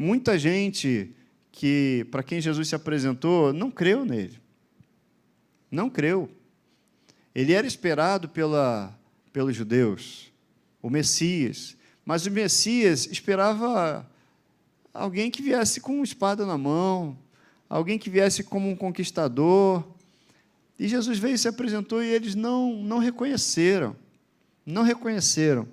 Muita gente para quem Jesus se apresentou, não creu nele. Não creu. Ele era esperado pelos judeus, o Messias. Mas o Messias esperava alguém que viesse com uma espada na mão, alguém que viesse como um conquistador. E Jesus veio e se apresentou e eles não reconheceram. Não reconheceram.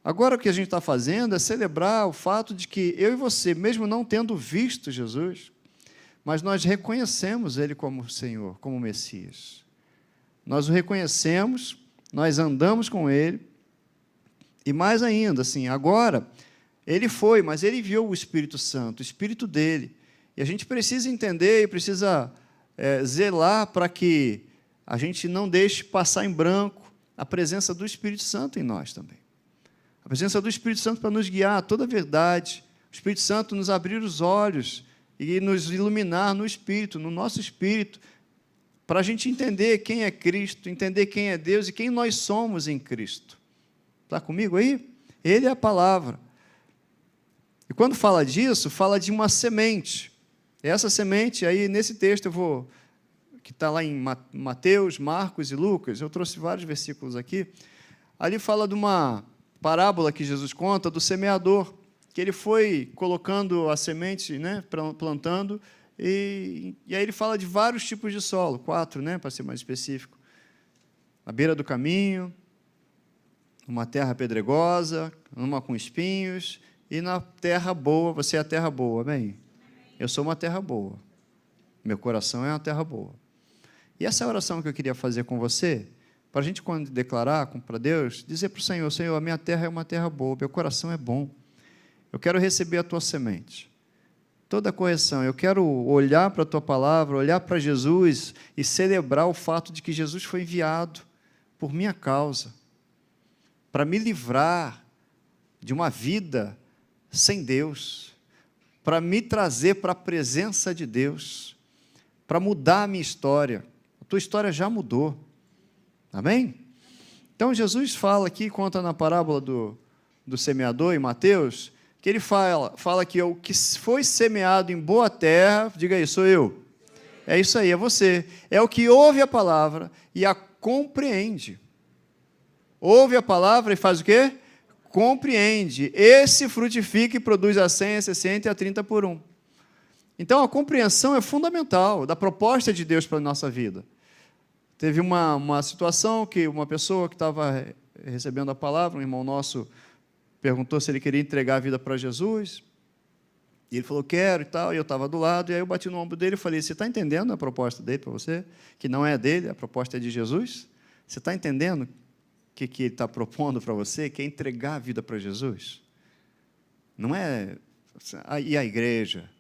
Agora o que a gente está fazendo é celebrar o fato de que eu e você, mesmo não tendo visto Jesus, mas nós reconhecemos Ele como Senhor, como Messias. Nós o reconhecemos, nós andamos com Ele, e mais ainda, assim, agora, Ele foi, mas Ele enviou o Espírito Santo, o Espírito dEle, e a gente precisa entender e precisa zelar para que a gente não deixe passar em branco a presença do Espírito Santo em nós também. A presença do Espírito Santo para nos guiar a toda a verdade, o Espírito Santo nos abrir os olhos e nos iluminar no Espírito, no nosso Espírito, para a gente entender quem é Cristo, entender quem é Deus e quem nós somos em Cristo. Está comigo aí? Ele é a palavra. E quando fala disso, fala de uma semente. Essa semente, aí nesse texto que está lá em Mateus, Marcos e Lucas, eu trouxe vários versículos aqui, ali fala de uma parábola que Jesus conta do semeador, que ele foi colocando a semente, né, plantando, e aí ele fala de vários tipos de solo, 4, né, para ser mais específico. Na beira do caminho, uma terra pedregosa, uma com espinhos, e na terra boa, você é a terra boa, amém? Eu sou uma terra boa. Meu coração é uma terra boa. E essa é a oração que eu queria fazer com você, para a gente, quando declarar para Deus, dizer para o Senhor, Senhor, a minha terra é uma terra boa, meu coração é bom. Eu quero receber a tua semente. Toda a correção, eu quero olhar para a tua palavra, olhar para Jesus e celebrar o fato de que Jesus foi enviado por minha causa, para me livrar de uma vida sem Deus, para me trazer para a presença de Deus, para mudar a minha história. A tua história já mudou. Amém? Então, Jesus fala aqui, conta na parábola do semeador, em Mateus, que ele fala que o que foi semeado em boa terra, diga aí, sou eu. É isso aí, é você. É o que ouve a palavra e a compreende. Ouve a palavra e faz o quê? Compreende. Esse frutifica e produz a 100, a 60 e a 30 por 1. Então, a compreensão é fundamental da proposta de Deus para a nossa vida. Teve uma situação que uma pessoa que estava recebendo a palavra, um irmão nosso, perguntou se ele queria entregar a vida para Jesus, e ele falou, quero e tal, e eu estava do lado, e aí eu bati no ombro dele e falei, você está entendendo a proposta dele para você? Que não é dele, a proposta é de Jesus? Você está entendendo o que ele está propondo para você? Que é entregar a vida para Jesus? Não é ir à igreja,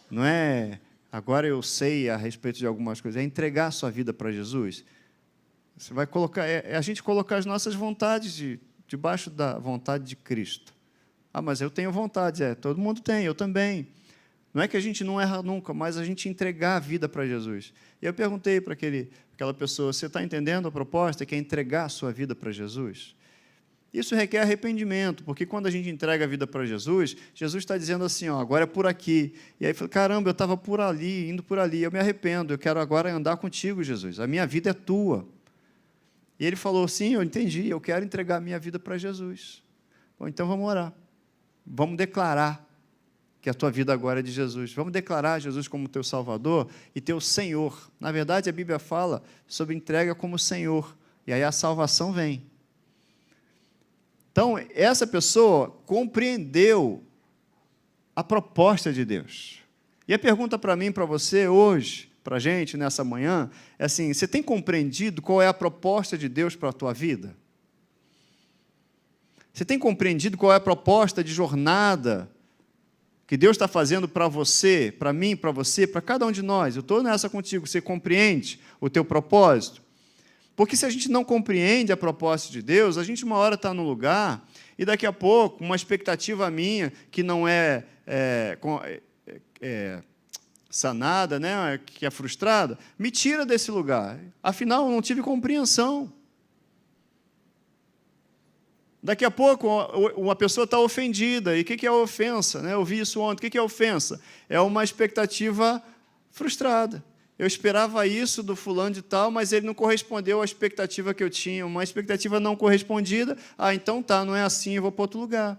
não é... Agora eu sei a respeito de algumas coisas. É entregar a sua vida para Jesus. Você vai colocar, a gente colocar as nossas vontades debaixo da vontade de Cristo. Ah, mas eu tenho vontade. Todo mundo tem, eu também. Não é que a gente não erra nunca, mas a gente entregar a vida para Jesus. E eu perguntei para aquela pessoa, você está entendendo a proposta que é entregar a sua vida para Jesus? Isso requer arrependimento, porque quando a gente entrega a vida para Jesus, Jesus está dizendo assim, ó, agora é por aqui. E aí eu falei, caramba, eu estava por ali, indo por ali, eu me arrependo, eu quero agora andar contigo, Jesus, a minha vida é tua. E ele falou, sim, eu entendi, eu quero entregar a minha vida para Jesus. Bom, então vamos orar, vamos declarar que a tua vida agora é de Jesus, vamos declarar Jesus como teu Salvador e teu Senhor. Na verdade, a Bíblia fala sobre entrega como Senhor, e aí a salvação vem. Então, essa pessoa compreendeu a proposta de Deus. E a pergunta para mim, para você, hoje, para a gente, nessa manhã, é assim, você tem compreendido qual é a proposta de Deus para a tua vida? Você tem compreendido qual é a proposta de jornada que Deus está fazendo para você, para mim, para você, para cada um de nós? Eu estou nessa contigo, você compreende o teu propósito? Porque se a gente não compreende a proposta de Deus, a gente uma hora está num lugar e daqui a pouco uma expectativa minha que não é sanada, né, que é frustrada, me tira desse lugar. Afinal, eu não tive compreensão Daqui a pouco, uma pessoa está ofendida. E o que é a ofensa? Né? Eu vi isso ontem. O que é a ofensa? É uma expectativa frustrada. Eu esperava isso do fulano de tal, mas ele não correspondeu à expectativa que eu tinha. Uma expectativa não correspondida. Ah, então tá, não é assim, eu vou para outro lugar.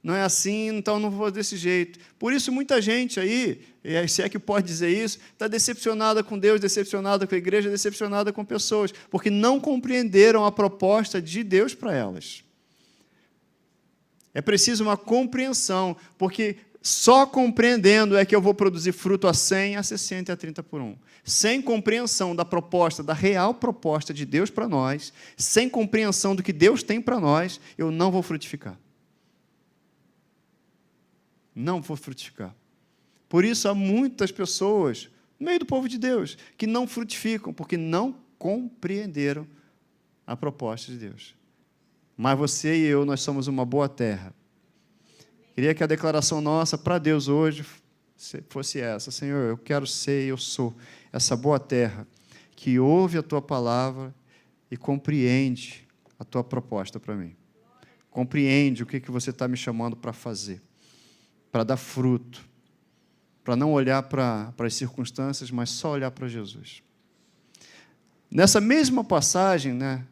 Não é assim, então não vou desse jeito. Por isso, muita gente aí, se é que pode dizer isso, está decepcionada com Deus, decepcionada com a igreja, decepcionada com pessoas, porque não compreenderam a proposta de Deus para elas. É preciso uma compreensão, porque só compreendendo é que eu vou produzir fruto a 100, a 60 e a 30 por 1. Sem compreensão da proposta, da real proposta de Deus para nós, sem compreensão do que Deus tem para nós, eu não vou frutificar. Não vou frutificar. Por isso, há muitas pessoas, no meio do povo de Deus, que não frutificam, porque não compreenderam a proposta de Deus. Mas você e eu, nós somos uma boa terra. Queria que a declaração nossa para Deus hoje fosse essa: Senhor, eu quero ser e eu sou essa boa terra que ouve a Tua palavra e compreende a Tua proposta para mim. Compreende o que você está me chamando para fazer, para dar fruto, para não olhar para as circunstâncias, mas só olhar para Jesus. Nessa mesma passagem, né,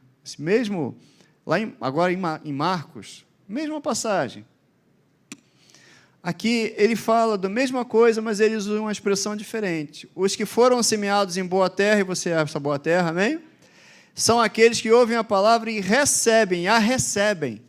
agora em Marcos, mesma passagem, aqui ele fala da mesma coisa, mas ele usa uma expressão diferente. Os que foram semeados em boa terra, e você é essa boa terra, amém? São aqueles que ouvem a palavra e a recebem,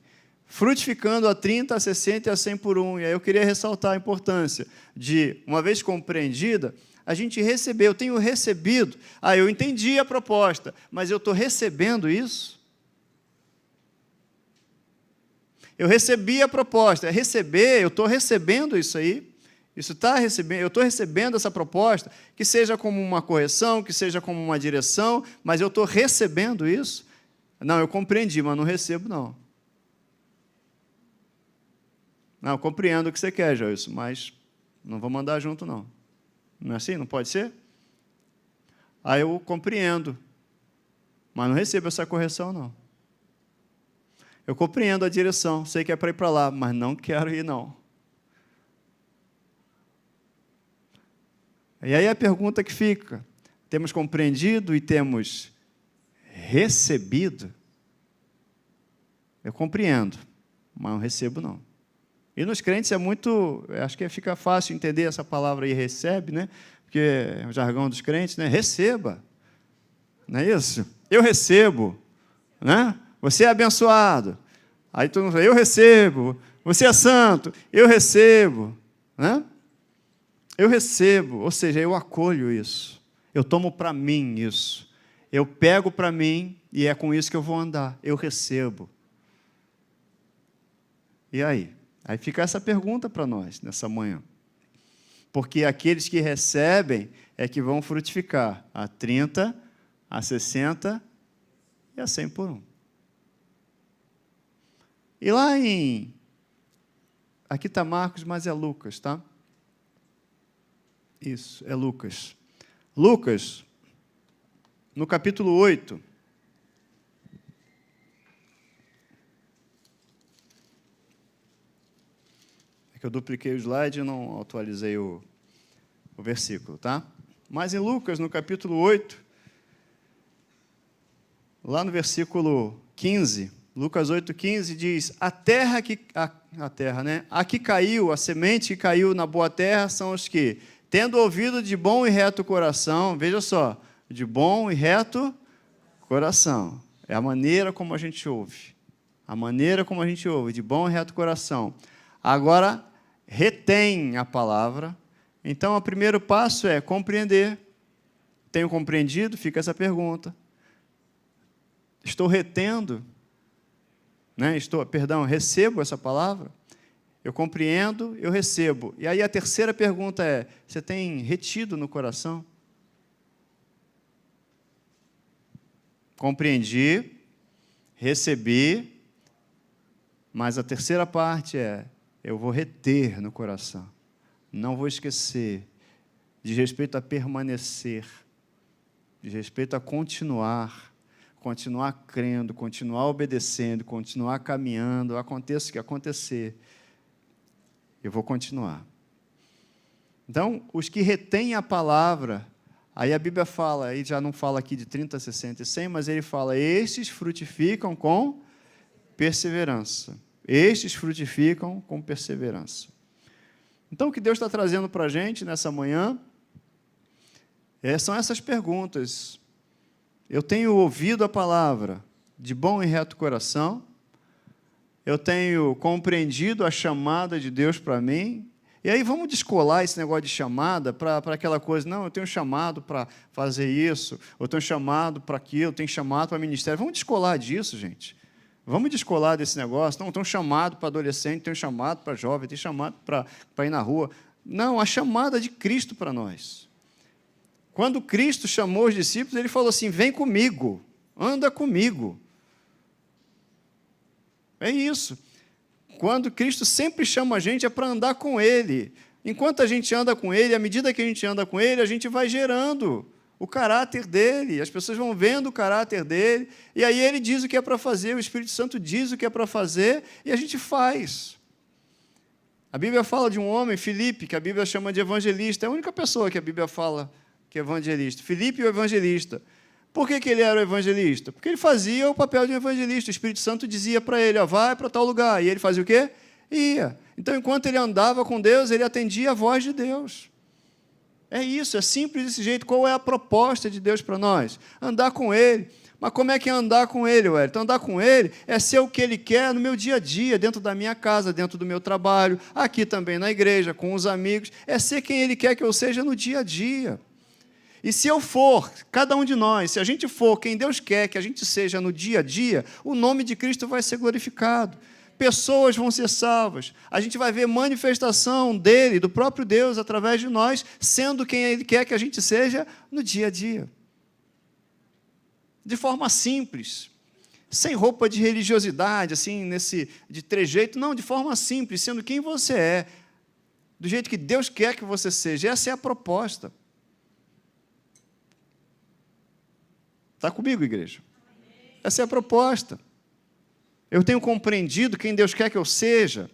frutificando a 30, a 60 e a 100 por 1. E aí eu queria ressaltar a importância de, uma vez compreendida, a gente receber. Eu tenho recebido. Eu entendi a proposta, mas eu estou recebendo isso? Eu recebi a proposta. Receber, eu estou recebendo isso aí? Eu estou recebendo essa proposta, que seja como uma correção, que seja como uma direção, mas eu estou recebendo isso? Não, eu compreendi, mas não recebo, não. Não, eu compreendo o que você quer, Joilson, mas não vou mandar junto, não. Não é assim? Não pode ser? Aí eu compreendo, mas não recebo essa correção, não. Eu compreendo a direção, sei que é para ir para lá, mas não quero ir, não. E aí a pergunta que fica: temos compreendido e temos recebido? Eu compreendo, mas não recebo, não. E nos crentes acho que fica fácil entender essa palavra aí, recebe, né? Porque é o jargão dos crentes, né? Receba. Não é isso? Eu recebo, né? Você é abençoado. Aí todo mundo fala, eu recebo. Você é santo. Eu recebo, né? Eu recebo, ou seja, eu acolho isso. Eu tomo para mim isso. Eu pego para mim e é com isso que eu vou andar. Eu recebo. E aí? Aí fica essa pergunta para nós, nessa manhã. Porque aqueles que recebem é que vão frutificar a 30, a 60 e a 100 por 1. E lá aqui está Marcos, mas é Lucas, tá? Isso, é Lucas. Lucas, no capítulo 8, que eu dupliquei o slide e não atualizei o versículo, tá? Mas em Lucas, no capítulo 8, lá no versículo 15, Lucas 8,15 diz: a semente que caiu na boa terra são os que, tendo ouvido de bom e reto coração, veja só, de bom e reto coração, é a maneira como a gente ouve, de bom e reto coração. Agora, retém a palavra. Então, o primeiro passo é compreender. Tenho compreendido? Fica essa pergunta. Estou retendo? Né? Recebo essa palavra? Eu compreendo, eu recebo. E aí a terceira pergunta é, você tem retido no coração? Compreendi, recebi, mas a terceira parte é, eu vou reter no coração, não vou esquecer, diz respeito a permanecer, diz respeito a continuar. continuar crendo, continuar obedecendo, continuar caminhando, aconteça o que acontecer, eu vou continuar. Então, os que retêm a palavra, aí a Bíblia fala, aí já não fala aqui de 30, 60 e 100, mas ele fala, estes frutificam com perseverança. Estes frutificam com perseverança. Então, o que Deus está trazendo para a gente nessa manhã são essas perguntas. Eu tenho ouvido a palavra de bom e reto coração, eu tenho compreendido a chamada de Deus para mim, e aí vamos descolar esse negócio de chamada para aquela coisa, não, eu tenho chamado para fazer isso, eu tenho chamado para aquilo, eu tenho chamado para ministério. Vamos descolar disso, gente. Vamos descolar desse negócio. Não, eu tenho chamado para adolescente, tenho chamado para jovem, tenho chamado para ir na rua. Não, a chamada de Cristo para nós. Quando Cristo chamou os discípulos, ele falou assim, vem comigo, anda comigo. É isso. Quando Cristo sempre chama a gente, é para andar com Ele. Enquanto a gente anda com Ele, à medida que a gente anda com Ele, a gente vai gerando o caráter dEle, as pessoas vão vendo o caráter dEle, e aí Ele diz o que é para fazer, o Espírito Santo diz o que é para fazer, e a gente faz. A Bíblia fala de um homem, Filipe, que a Bíblia chama de evangelista, é a única pessoa que a Bíblia fala que é evangelista. Filipe, o evangelista. Por que ele era o evangelista? Porque ele fazia o papel de um evangelista. O Espírito Santo dizia para ele, vai para tal lugar. E ele fazia o quê? Ia. Então, enquanto ele andava com Deus, ele atendia a voz de Deus. É isso, é simples desse jeito. Qual é a proposta de Deus para nós? Andar com Ele. Mas como é que é andar com Ele, Wellington? Então, andar com Ele é ser o que Ele quer no meu dia a dia, dentro da minha casa, dentro do meu trabalho, aqui também na igreja, com os amigos. É ser quem Ele quer que eu seja no dia a dia. E se eu for, cada um de nós, se a gente for quem Deus quer que a gente seja no dia a dia, o nome de Cristo vai ser glorificado. Pessoas vão ser salvas. A gente vai ver manifestação dEle, do próprio Deus, através de nós, sendo quem Ele quer que a gente seja no dia a dia. De forma simples, sem roupa de religiosidade, assim, de trejeito, não, de forma simples, sendo quem você é, do jeito que Deus quer que você seja. Essa é a proposta. Está comigo, igreja? Essa é a proposta. Eu tenho compreendido quem Deus quer que eu seja,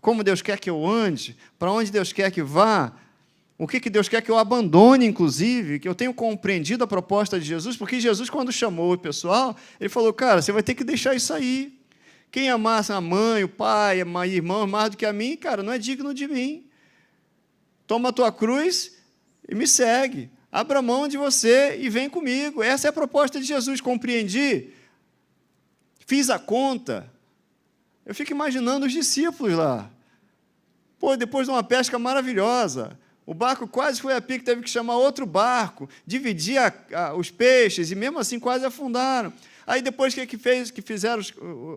como Deus quer que eu ande, para onde Deus quer que vá, o que Deus quer que eu abandone, inclusive, que eu tenho compreendido a proposta de Jesus, porque Jesus, quando chamou o pessoal, ele falou, cara, você vai ter que deixar isso aí. Quem amar a mãe, o pai, a irmã mais do que a mim, cara, não é digno de mim. Toma a tua cruz e me segue. Abra mão de você e vem comigo. Essa é a proposta de Jesus. Compreendi. Fiz a conta. Eu fico imaginando os discípulos lá. Pô, depois de uma pesca maravilhosa, o barco quase foi a pique, teve que chamar outro barco, dividir os peixes, e mesmo assim quase afundaram. Aí depois que fizeram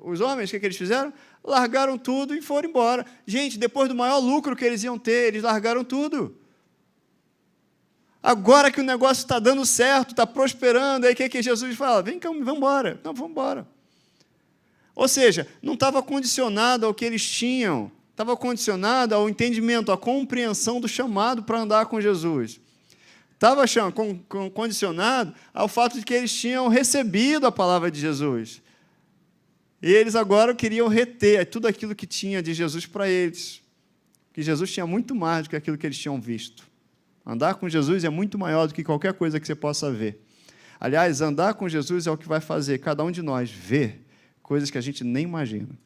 os homens, o que eles fizeram? Largaram tudo e foram embora. Gente, depois do maior lucro que eles iam ter, eles largaram tudo. Agora que o negócio está dando certo, está prosperando, aí o que Jesus fala? Vem cá, vamos embora. Não, vamos embora. Ou seja, não estava condicionado ao que eles tinham, estava condicionado ao entendimento, à compreensão do chamado para andar com Jesus. Estava condicionado ao fato de que eles tinham recebido a palavra de Jesus. E eles agora queriam reter tudo aquilo que tinha de Jesus para eles. Que Jesus tinha muito mais do que aquilo que eles tinham visto. Andar com Jesus é muito maior do que qualquer coisa que você possa ver. Aliás, andar com Jesus é o que vai fazer cada um de nós ver coisas que a gente nem imagina.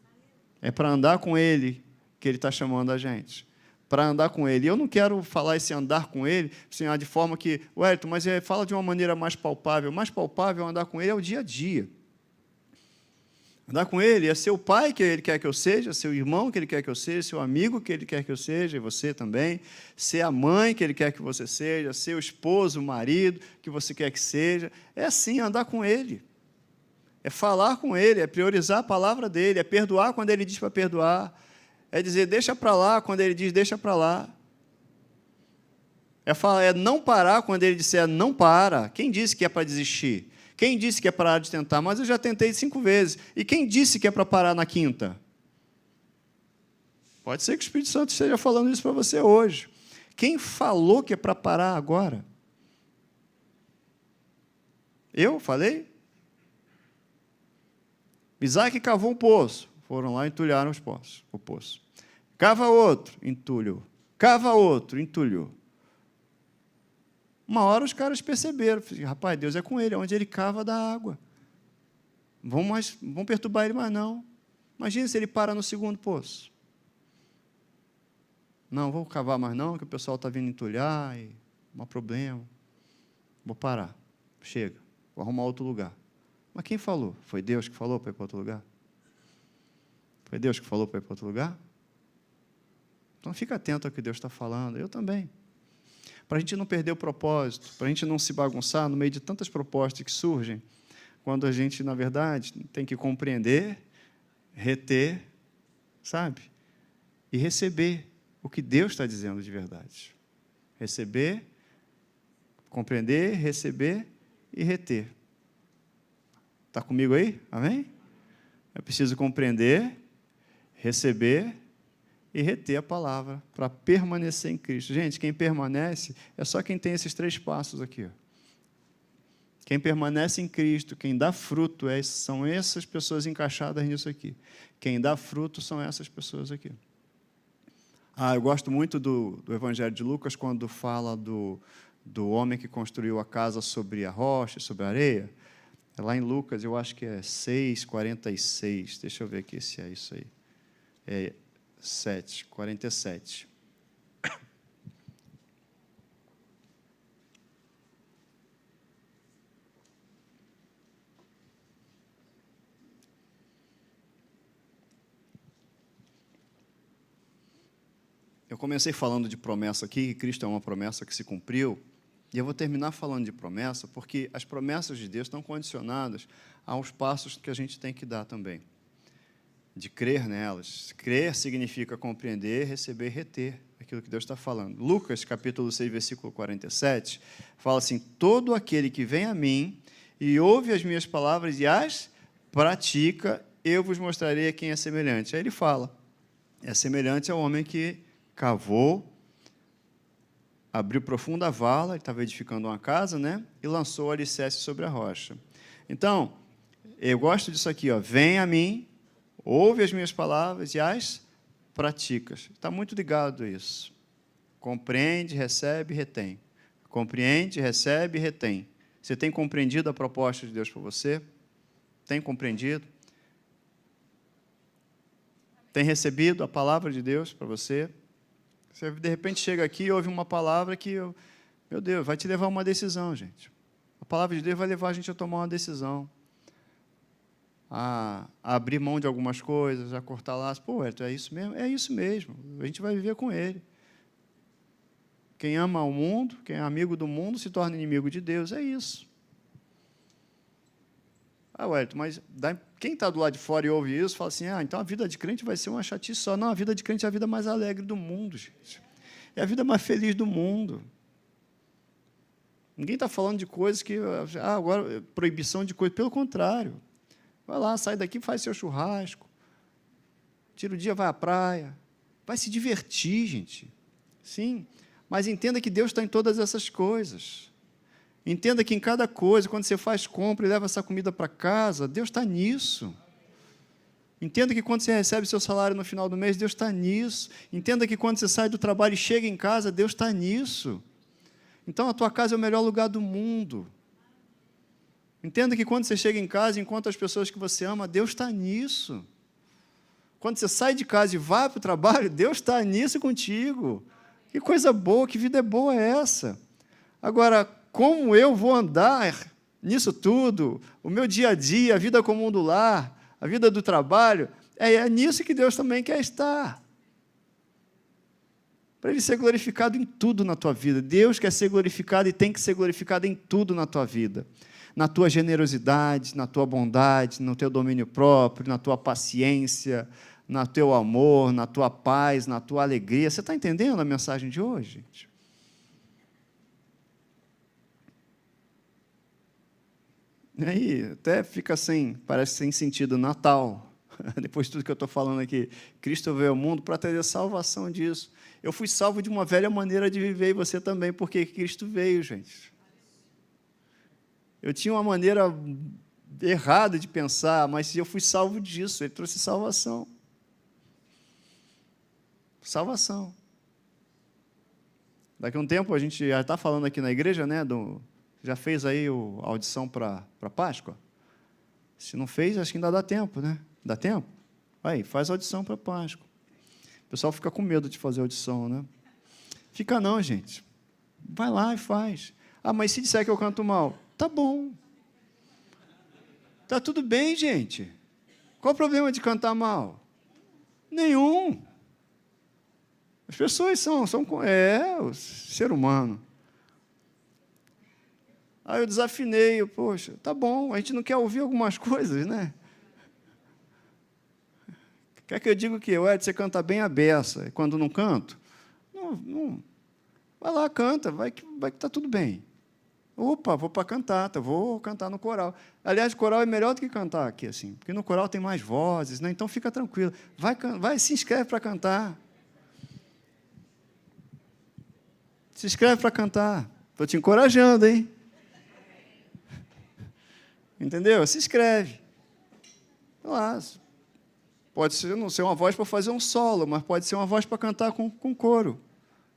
É para andar com Ele que Ele está chamando a gente. Para andar com Ele. E eu não quero falar esse andar com Ele assim, de forma que, Wellington, mas fala de uma maneira mais palpável. Mais palpável andar com Ele é o dia a dia. Andar com Ele é ser o pai que Ele quer que eu seja, ser o irmão que Ele quer que eu seja, ser o amigo que Ele quer que eu seja, e você também, ser a mãe que Ele quer que você seja, ser o esposo, o marido que você quer que seja. É assim, andar com Ele. É falar com Ele, é priorizar a palavra dEle, é perdoar quando Ele diz para perdoar, é dizer deixa para lá quando Ele diz deixa para lá. É não parar quando Ele disser não para. Quem disse que é para desistir? Quem disse que é parar de tentar? Mas eu já tentei 5 vezes. E quem disse que é para parar na 5ª? Pode ser que o Espírito Santo esteja falando isso para você hoje. Quem falou que é para parar agora? Eu falei? Isaac cavou um poço. Foram lá e entulharam o poço. Cava outro, entulhou. Cava outro, entulhou. Uma hora os caras perceberam. Rapaz, Deus é com ele. Onde ele cava, dá água. Vamos perturbar ele mais não. Imagina se ele para no segundo poço. Não, vou cavar mais não, que o pessoal está vindo entulhar, e não há problema. Vou parar. Chega. Vou arrumar outro lugar. Mas quem falou? Foi Deus que falou para ir para outro lugar? Foi Deus que falou para ir para outro lugar? Então, fica atento ao que Deus está falando. Eu também. Para a gente não perder o propósito, para a gente não se bagunçar no meio de tantas propostas que surgem, quando a gente, na verdade, tem que compreender, reter, sabe? E receber o que Deus está dizendo de verdade. Receber, compreender, receber e reter. Está comigo aí? Amém? Eu preciso compreender, receber e reter a palavra para permanecer em Cristo. Gente, quem permanece é só quem tem esses 3 passos aqui. Quem permanece em Cristo, quem dá fruto, são essas pessoas encaixadas nisso aqui. Quem dá fruto são essas pessoas aqui. Eu gosto muito do Evangelho de Lucas, quando fala do homem que construiu a casa sobre a rocha, sobre a areia. É lá em Lucas, eu acho que é 6:46. Deixa eu ver aqui se é isso aí. É 7:47. Eu comecei falando de promessa aqui, que Cristo é uma promessa que se cumpriu, e eu vou terminar falando de promessa, porque as promessas de Deus estão condicionadas aos passos que a gente tem que dar também, de crer nelas. Crer significa compreender, receber e reter aquilo que Deus está falando. Lucas, capítulo 6, versículo 47, fala assim: todo aquele que vem a mim e ouve as minhas palavras e as pratica, eu vos mostrarei a quem é semelhante. Aí ele fala, é semelhante ao homem que cavou, abriu profunda vala, ele estava edificando uma casa, né? E lançou o alicerce sobre a rocha. Então, eu gosto disso aqui, ó, vem a mim, ouve as minhas palavras e as praticas. Está muito ligado a isso. Compreende, recebe e retém. Compreende, recebe e retém. Você tem compreendido a proposta de Deus para você? Tem compreendido? Tem recebido a palavra de Deus para você? Você, de repente, chega aqui e ouve uma palavra que, meu Deus, vai te levar a uma decisão, gente. A palavra de Deus vai levar a gente a tomar uma decisão. A abrir mão de algumas coisas, a cortar laços. Pô, é isso mesmo? É isso mesmo. A gente vai viver com Ele. Quem ama o mundo, quem é amigo do mundo, se torna inimigo de Deus. É isso. Wellington, mas quem está do lado de fora e ouve isso, fala assim, então a vida de crente vai ser uma chatice só. Não, a vida de crente é a vida mais alegre do mundo, gente. É a vida mais feliz do mundo. Ninguém está falando de coisas que, agora, proibição de coisas. Pelo contrário. Vai lá, sai daqui, faz seu churrasco. Tira o dia, vai à praia. Vai se divertir, gente. Sim, mas entenda que Deus está em todas essas coisas. Entenda que em cada coisa, quando você faz compra e leva essa comida para casa, Deus está nisso. Entenda que quando você recebe seu salário no final do mês, Deus está nisso. Entenda que quando você sai do trabalho e chega em casa, Deus está nisso. Então, a tua casa é o melhor lugar do mundo. Entenda que quando você chega em casa e encontra as pessoas que você ama, Deus está nisso. Quando você sai de casa e vai para o trabalho, Deus está nisso contigo. Que coisa boa, que vida boa é essa? Agora, como eu vou andar nisso tudo, o meu dia a dia, a vida comum do lar, a vida do trabalho, é nisso que Deus também quer estar. Para Ele ser glorificado em tudo na tua vida. Deus quer ser glorificado e tem que ser glorificado em tudo na tua vida. Na tua generosidade, na tua bondade, no teu domínio próprio, na tua paciência, no teu amor, na tua paz, na tua alegria. Você está entendendo a mensagem de hoje, gente? E aí, até fica parece sem sentido Natal. Depois de tudo que eu estou falando aqui, Cristo veio ao mundo para trazer salvação disso. Eu fui salvo de uma velha maneira de viver, e você também, porque Cristo veio, gente. Eu tinha uma maneira errado de pensar, mas eu fui salvo disso, ele trouxe salvação. Salvação. Daqui a um tempo, a gente já está falando aqui na igreja, né, já fez aí a audição para Páscoa? Se não fez, acho que ainda dá tempo, né? Dá tempo? Aí, faz audição para Páscoa. O pessoal fica com medo de fazer audição, né? Fica não, gente. Vai lá e faz. Ah, mas se disser que eu canto mal? Tá bom. Tá tudo bem, gente. Qual o problema de cantar mal? Nenhum. As pessoas são o ser humano. Aí eu desafinei, poxa, tá bom, a gente não quer ouvir algumas coisas, né? Quer que eu diga o quê? Ué, você canta bem a beça, e quando não canto? Não. Vai lá, canta, vai que tá tudo bem. Opa, vou para a cantata, vou cantar no coral. Aliás, o coral é melhor do que cantar aqui, assim, porque no coral tem mais vozes, né? Então fica tranquilo. Vai, se inscreve para cantar. Se inscreve para cantar. Estou te encorajando, hein? Entendeu? Se inscreve. Lá. Pode ser, não ser uma voz para fazer um solo, mas pode ser uma voz para cantar com coro.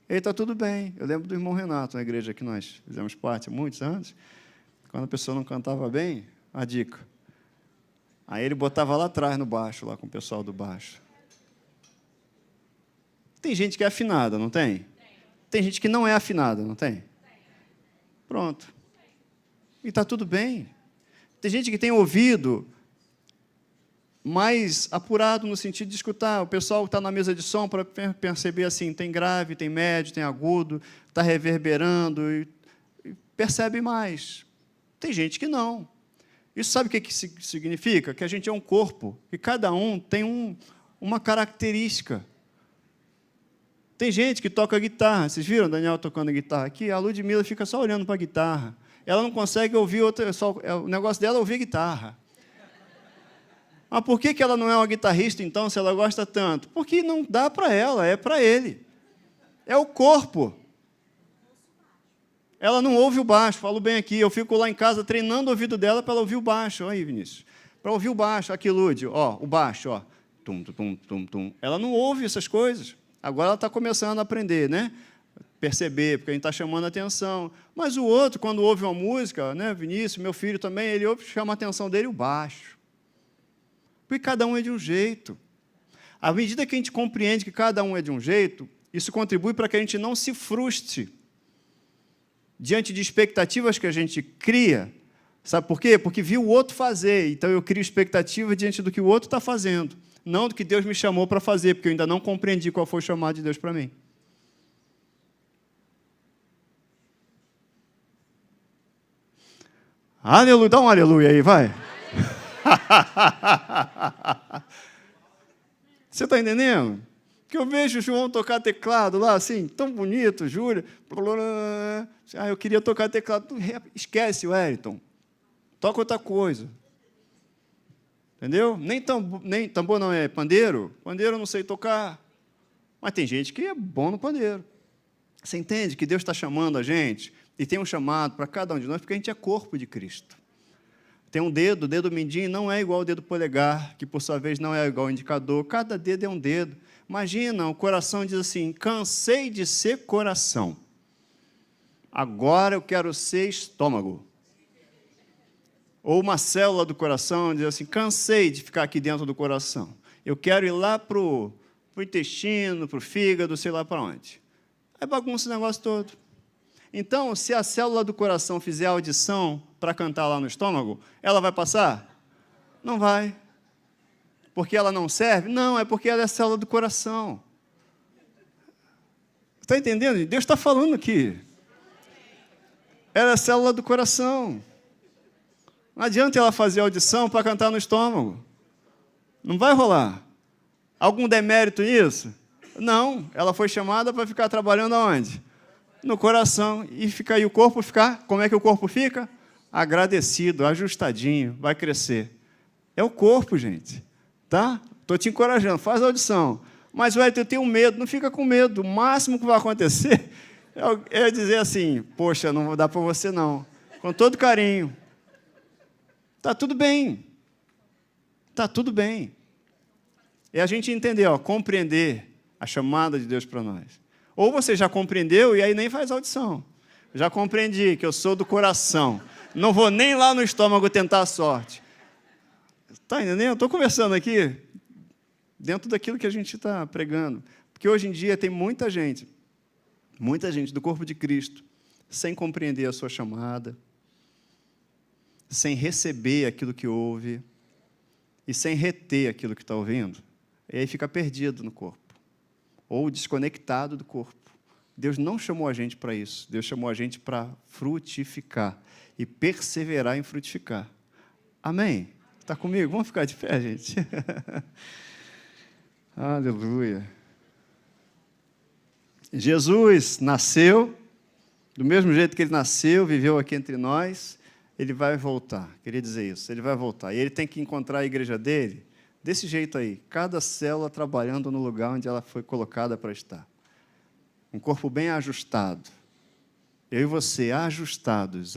E aí está tudo bem. Eu lembro do irmão Renato, na igreja que nós fizemos parte há muitos anos. Quando a pessoa não cantava bem, a dica. Aí ele botava lá atrás, no baixo, lá com o pessoal do baixo. Tem gente que é afinada, não tem? Tem gente que não é afinada, não tem? Pronto. E está tudo bem. Tem gente que tem ouvido mais apurado no sentido de escutar. O pessoal está na mesa de som para perceber assim, tem grave, tem médio, tem agudo, está reverberando, e percebe mais. Tem gente que não. Isso sabe o que significa? Que a gente é um corpo, que cada um tem uma característica. Tem gente que toca guitarra. Vocês viram o Daniel tocando guitarra aqui? A Ludmila fica só olhando para a guitarra. Ela não consegue ouvir outra... o negócio dela é ouvir guitarra. Mas por que ela não é uma guitarrista, então, se ela gosta tanto? Porque não dá para ela, é para ele. É o corpo. Ela não ouve o baixo, falo bem aqui. Eu fico lá em casa treinando o ouvido dela para ela ouvir o baixo. Olha aí, Vinícius. Para ouvir o baixo. Aqui, Lud, ó, o baixo. Ó. Tum, tum, tum, tum. Ela não ouve essas coisas. Agora ela está começando a aprender, né? Perceber, porque a gente está chamando a atenção. Mas o outro, quando ouve uma música, né, Vinícius, meu filho também, ele ouve, chama a atenção dele o baixo. Porque cada um é de um jeito. À medida que a gente compreende que cada um é de um jeito, isso contribui para que a gente não se frustre diante de expectativas que a gente cria. Sabe por quê? Porque viu o outro fazer, então eu crio expectativa diante do que o outro está fazendo, não do que Deus me chamou para fazer, porque eu ainda não compreendi qual foi o chamado de Deus para mim. Aleluia, dá um aleluia aí, vai. Você está entendendo? Que eu vejo o João tocar teclado lá, assim, tão bonito, Júlia. Ah, eu queria tocar teclado. Esquece, Wellington. Toca outra coisa. Entendeu? Nem tambor não é pandeiro. Pandeiro eu não sei tocar. Mas tem gente que é bom no pandeiro. Você entende que Deus está chamando a gente? E tem um chamado para cada um de nós, porque a gente é corpo de Cristo. Tem um dedo, o dedo mindinho não é igual ao dedo polegar, que por sua vez não é igual ao indicador. Cada dedo é um dedo. Imagina, o coração diz assim, cansei de ser coração. Agora eu quero ser estômago. Ou uma célula do coração diz assim, cansei de ficar aqui dentro do coração. Eu quero ir lá para o intestino, para o fígado, sei lá para onde. Aí bagunça o negócio todo. Então, se a célula do coração fizer audição para cantar lá no estômago, ela vai passar? Não vai. Porque ela não serve? Não, é porque ela é a célula do coração. Está entendendo? Deus está falando aqui. Ela é a célula do coração. Não adianta ela fazer audição para cantar no estômago. Não vai rolar. Algum demérito nisso? Não, ela foi chamada para ficar trabalhando aonde? No coração. E o corpo ficar, como é que o corpo fica? Agradecido, ajustadinho, vai crescer. É o corpo, gente. Tá? Estou te encorajando, faz a audição. Mas, Wellington, eu tenho medo. Não fica com medo. O máximo que vai acontecer é dizer assim, poxa, não vou dar para você, não. Com todo carinho. Está tudo bem. Está tudo bem. É a gente entender, compreender a chamada de Deus para nós. Ou você já compreendeu e aí nem faz audição. Já compreendi que eu sou do coração. Não vou nem lá no estômago tentar a sorte. Está entendendo? Estou conversando aqui dentro daquilo que a gente está pregando. Porque hoje em dia tem muita gente do corpo de Cristo, sem compreender a sua chamada, sem receber aquilo que ouve e sem reter aquilo que está ouvindo. E aí fica perdido no corpo, ou desconectado do corpo. Deus não chamou a gente para isso. Deus chamou a gente para frutificar e perseverar em frutificar. Amém? Está comigo? Vamos ficar de pé, gente? Aleluia. Jesus nasceu, do mesmo jeito que ele nasceu, viveu aqui entre nós, ele vai voltar. Queria dizer isso, ele vai voltar. E ele tem que encontrar a igreja dele desse jeito aí, cada célula trabalhando no lugar onde ela foi colocada para estar. Um corpo bem ajustado. Eu e você, ajustados.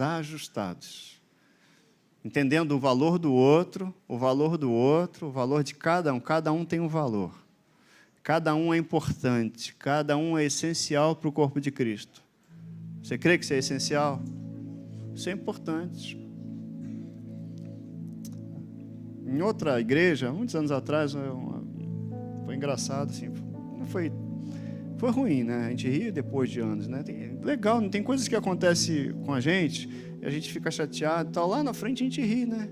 Entendendo o valor do outro, o valor de cada um tem um valor. Cada um é importante, cada um é essencial para o corpo de Cristo. Você crê que isso é essencial? Isso é importante. Em outra igreja, muitos anos atrás, foi engraçado, assim, foi ruim, né? A gente ri depois de anos, né? Legal, não tem coisas que acontecem com a gente, e a gente fica chateado, tal. Lá na frente a gente ri, né?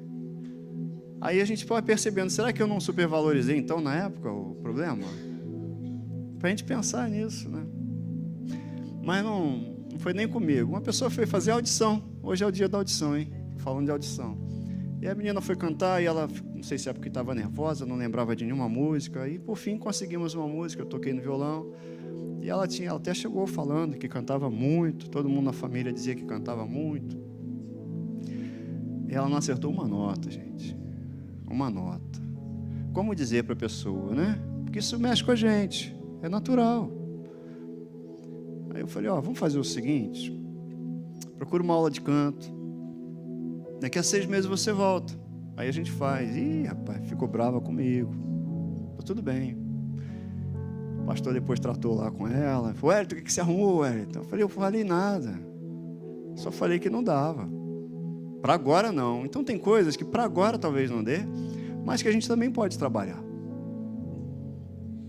Aí a gente vai percebendo, será que eu não supervalorizei, então, na época, o problema? Para a gente pensar nisso, né? Mas não foi nem comigo. Uma pessoa foi fazer audição. Hoje é o dia da audição, hein? Falando de audição. E a menina foi cantar e ela, não sei se é porque estava nervosa, não lembrava de nenhuma música. E, por fim, conseguimos uma música. Eu toquei no violão. E ela até chegou falando que cantava muito. Todo mundo na família dizia que cantava muito. E ela não acertou uma nota, gente. Uma nota. Como dizer para a pessoa, né? Porque isso mexe com a gente. É natural. Aí eu falei, vamos fazer o seguinte. Procura uma aula de canto. Daqui a 6 meses você volta. Aí a gente faz. Ih, rapaz, ficou brava comigo. Tá tudo bem. O pastor depois tratou lá com ela. Falou, Wellington, o que você arrumou, Wellington? Eu falei nada. Só falei que não dava. Para agora não. Então tem coisas que para agora talvez não dê, mas que a gente também pode trabalhar.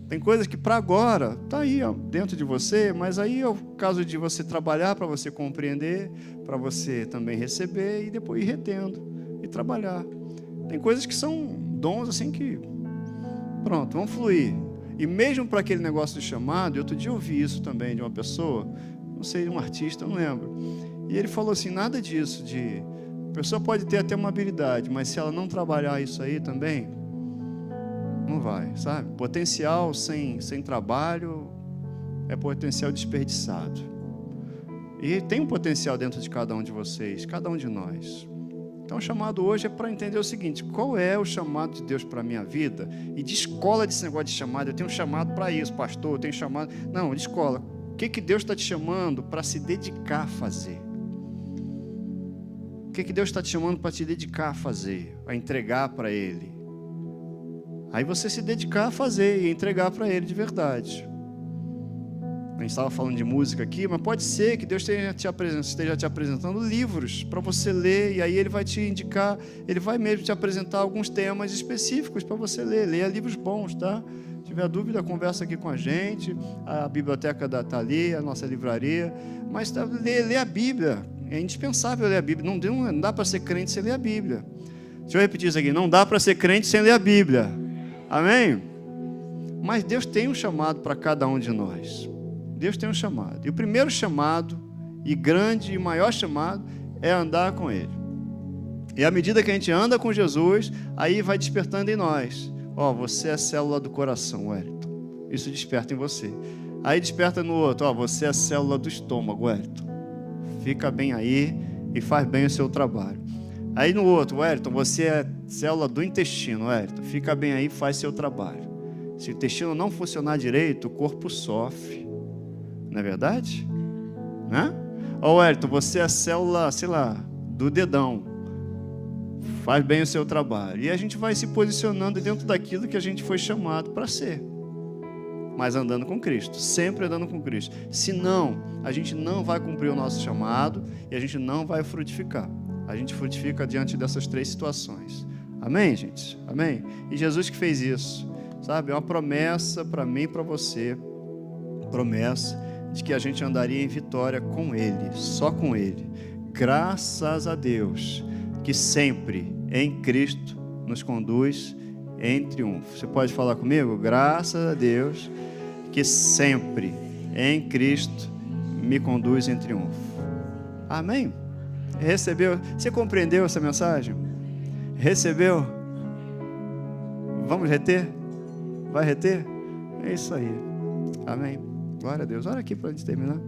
Tem coisas que para agora está aí dentro de você, mas aí é o caso de você trabalhar para você compreender, para você também receber e depois ir retendo e trabalhar. Tem coisas que são dons assim que, pronto, vão fluir. E mesmo para aquele negócio de chamado, outro dia eu ouvi isso também de uma pessoa, não sei, um artista, não lembro. E ele falou assim, nada disso, a pessoa pode ter até uma habilidade, mas se ela não trabalhar isso aí também, não vai, sabe? Potencial sem trabalho é potencial desperdiçado. E tem um potencial dentro de cada um de vocês, cada um de nós. Então o chamado hoje é para entender o seguinte, qual é o chamado de Deus para a minha vida? E descola desse negócio de chamado, eu tenho um chamado para isso, pastor, eu tenho chamado... Não, descola. O que Deus está te chamando para se dedicar a fazer? O que Deus está te chamando para te dedicar a fazer? A entregar para Ele? Aí você se dedicar a fazer e entregar para Ele de verdade. A gente estava falando de música aqui, mas pode ser que Deus esteja te apresentando livros para você ler, e aí Ele vai te indicar, Ele vai mesmo te apresentar alguns temas específicos para você ler. Leia livros bons, tá? Se tiver dúvida, conversa aqui com a gente. A biblioteca está ali, a nossa livraria. Mas lê a Bíblia. É indispensável ler a Bíblia. Não dá para ser crente sem ler a Bíblia. Deixa eu repetir isso aqui. Não dá para ser crente sem ler a Bíblia. Amém? Mas Deus tem um chamado para cada um de nós. Deus tem um chamado. E o primeiro chamado, e grande e maior chamado, é andar com Ele. E à medida que a gente anda com Jesus, aí vai despertando em nós. Você é célula do coração, Wellington. Isso desperta em você. Aí desperta no outro. Você é célula do estômago, Wellington. Fica bem aí e faz bem o seu trabalho. Aí no outro, Wellington, você é célula do intestino, Wellington. Fica bem aí e faz seu trabalho. Se o intestino não funcionar direito, o corpo sofre. Não é verdade? Né? Wellington, você é célula, sei lá, do dedão. faz bem o seu trabalho. E a gente vai se posicionando dentro daquilo que a gente foi chamado para ser. Mas andando com Cristo, sempre andando com Cristo. Senão, a gente não vai cumprir o nosso chamado e a gente não vai frutificar. A gente frutifica diante dessas 3 situações. Amém, gente? Amém? E Jesus que fez isso, sabe? É uma promessa para mim e para você. Promessa de que a gente andaria em vitória com Ele, só com Ele. Graças a Deus, que sempre em Cristo nos conduz em triunfo. Você pode falar comigo? Graças a Deus, que sempre em Cristo me conduz em triunfo. Amém? Recebeu? Você compreendeu essa mensagem? Recebeu? Vamos reter? Vai reter? É isso aí. Amém. Glória a Deus. Olha aqui para a gente terminar.